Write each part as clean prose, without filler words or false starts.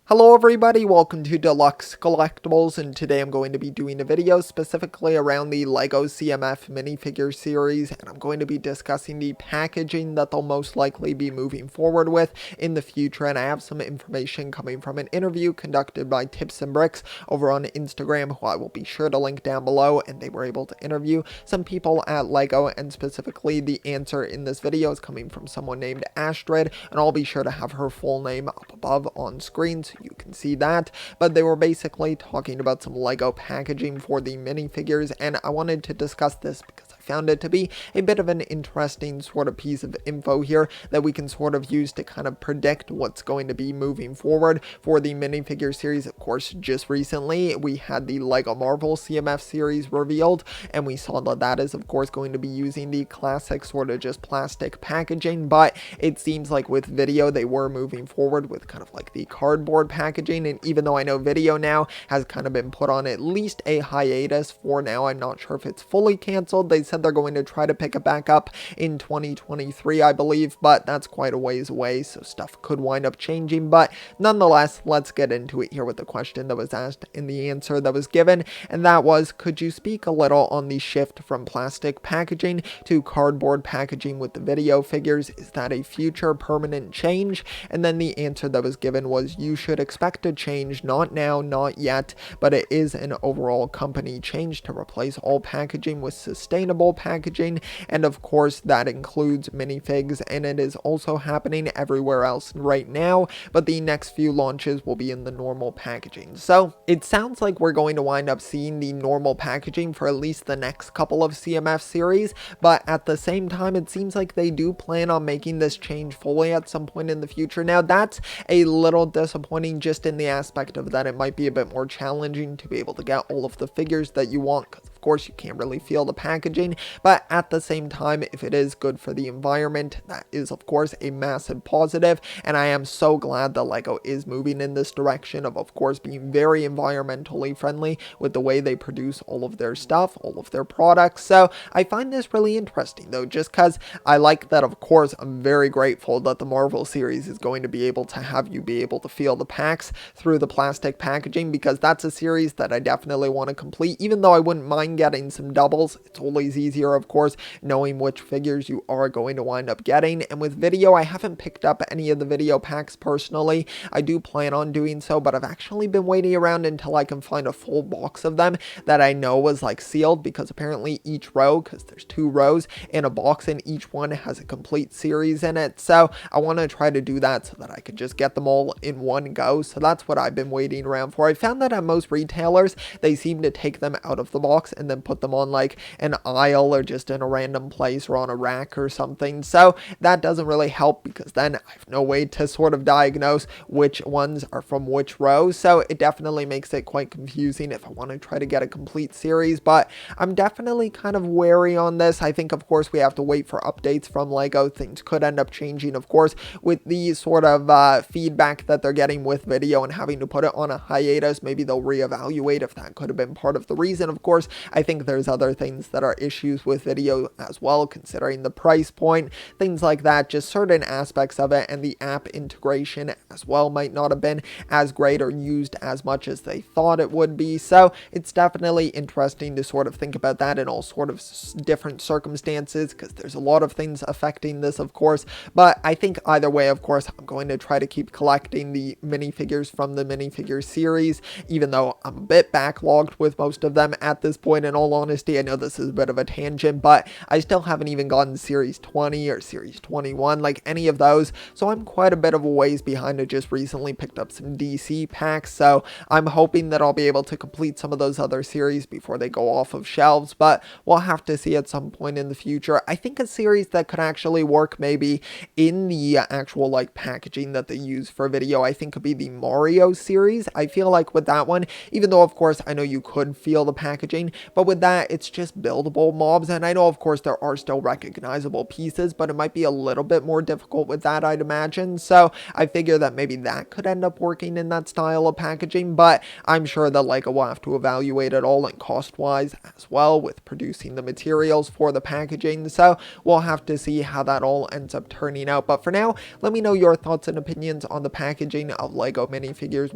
Hello everybody, welcome to Deluxe Collectibles, and today I'm going to be doing a video specifically around the LEGO CMF minifigure series, and I'm going to be discussing the packaging that they'll most likely be moving forward with in the future. And I have some information coming from an interview conducted by Tips and Bricks over on Instagram, who I will be sure to link down below, and they were able to interview some people at LEGO, and specifically the answer in this video is coming from someone named Astrid, and I'll be sure to have her full name up above on screen so you can see that. But they were basically talking about some LEGO packaging for the minifigures, and I wanted to discuss this because I found it to be a bit of an interesting sort of piece of info here that we can sort of use to kind of predict what's going to be moving forward for the minifigure series. Of course, just recently we had the LEGO Marvel CMF series revealed, and we saw that that is of course going to be using the classic sort of just plastic packaging, but it seems like with video they were moving forward with kind of like the cardboard packaging. And even though I know video now has kind of been put on at least a hiatus for now, I'm not sure if it's fully canceled. They said they're going to try to pick it back up in 2023, I believe, but that's quite a ways away, so stuff could wind up changing. But nonetheless, let's get into it here with the question that was asked and the answer that was given, and that was, could you speak a little on the shift from plastic packaging to cardboard packaging with the video figures? Is that a future permanent change? And then the answer that was given was, you should expect a change, not now, not yet, but it is an overall company change to replace all packaging with sustainable packaging, and of course that includes minifigs, and it is also happening everywhere else right now, but the next few launches will be in the normal packaging. So it sounds like we're going to wind up seeing the normal packaging for at least the next couple of CMF series, but at the same time it seems like they do plan on making this change fully at some point in the future. Now that's a little disappointing just in the aspect of that it might be a bit more challenging to be able to get all of the figures that you want, because of course you can't really feel the packaging, but at the same time, if it is good for the environment, that is of course a massive positive. And I am so glad that LEGO is moving in this direction of course being very environmentally friendly with the way they produce all of their stuff, all of their products. So I find this really interesting though, just because I like that. Of course, I'm very grateful that the Marvel series is going to be able to have you be able to feel the packs through the plastic packaging, because that's a series that I definitely want to complete. Even though I wouldn't mind getting some doubles, it's always easier of course knowing which figures you are going to wind up getting. And with video, I haven't picked up any of the video packs personally. I do plan on doing so, but I've actually been waiting around until I can find a full box of them that I know was like sealed, because apparently each row, because there's 2 rows in a box and each one has a complete series in it, so I want to try to do that so that I could just get them all in one go. So that's what I've been waiting around for. I found that at most retailers they seem to take them out of the box and then put them on like an aisle or just in a random place or on a rack or something, so that doesn't really help, because then I have no way to sort of diagnose which ones are from which row. So it definitely makes it quite confusing if I want to try to get a complete series, but I'm definitely kind of wary on this. I think of course we have to wait for updates from LEGO. Things could end up changing of course with the sort of feedback that they're getting with video and having to put it on a hiatus. Maybe they'll reevaluate if that could have been part of the reason. Of course, I think there's other things that are issues with video as well, considering the price point, things like that. Just certain aspects of it, and the app integration as well might not have been as great or used as much as they thought it would be. So it's definitely interesting to sort of think about that in all sort of different circumstances, because there's a lot of things affecting this of course. But I think either way, of course, I'm going to try to keep collecting the minifigures from the minifigure series, even though I'm a bit backlogged with most of them at this point. In all honesty, I know this is a bit of a tangent, but I still haven't even gotten series 20 or series 21, like any of those, so I'm quite a bit of a ways behind. I just recently picked up some DC packs, so I'm hoping that I'll be able to complete some of those other series before they go off of shelves, but we'll have to see at some point in the future. I think a series that could actually work maybe in the actual like packaging that they use for video, I think could be the Mario series. I feel like with that one, even though of course I know you could feel the packaging, But with that, it's just buildable mobs, and I know of course there are still recognizable pieces, but it might be a little bit more difficult with that, I'd imagine. So I figure that maybe that could end up working in that style of packaging, but I'm sure that LEGO will have to evaluate it all and cost-wise as well with producing the materials for the packaging. So we'll have to see how that all ends up turning out. But for now, let me know your thoughts and opinions on the packaging of LEGO minifigures.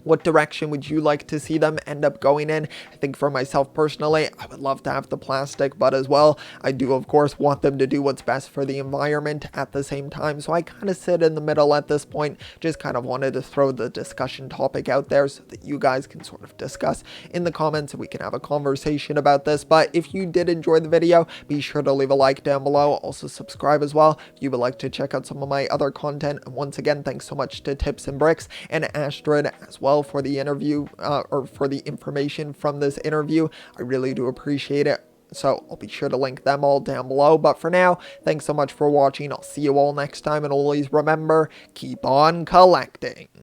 What direction would you like to see them end up going in? I think for myself personally, I would love to have the plastic, but as well, I do of course want them to do what's best for the environment at the same time. So I kind of sit in the middle at this point. Just kind of wanted to throw the discussion topic out there so that you guys can sort of discuss in the comments and we can have a conversation about this. But if you did enjoy the video, be sure to leave a like down below. Also subscribe as well if you would like to check out some of my other content. And once again, thanks so much to Tips and Bricks and Astrid as well for the interview or for the information from this interview. I really do appreciate it. So I'll be sure to link them all down below. But for now, thanks so much for watching. I'll see you all next time. And always remember, keep on collecting.